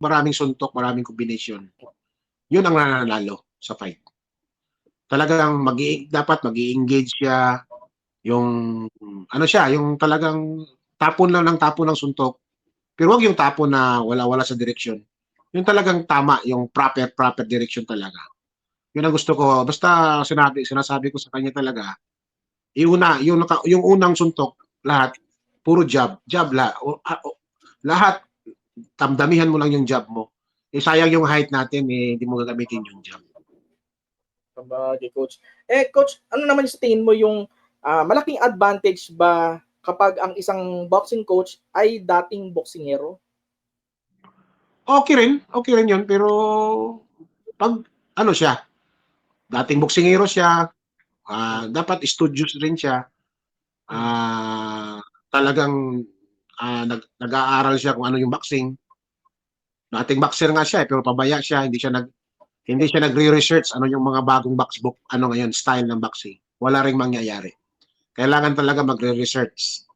maraming suntok, maraming combination. Yun ang nananalo sa fight. Talagang dapat mag-i-engage siya, yung ano siya, yung talagang tapon lang ng tapon ng suntok. Pero wag yung tapon na wala-wala sa direksyon. Yung talagang tama, yung proper direction talaga. Yun ang gusto ko. Basta sinasabi ko sa kanya talaga, yung unang suntok, lahat, puro jab lahat, damdamihan mo lang yung jab mo. Eh, sayang yung height natin, eh, hindi mo gagamitin yung jab. Sabagay, coach. Coach, ano naman sa tingin mo yung malaking advantage ba kapag ang isang boxing coach ay dating boksingero? Okay rin yun, pero pag ano siya, dating boksingero siya, dapat studious rin siya, talagang nag-aaral siya kung ano yung boxing. Dating boxer nga siya, pero pabaya siya, hindi siya nagre-research ano yung mga bagong box book, ano ngayon, style ng boxing. Wala ring mangyayari. Kailangan talaga magre-research.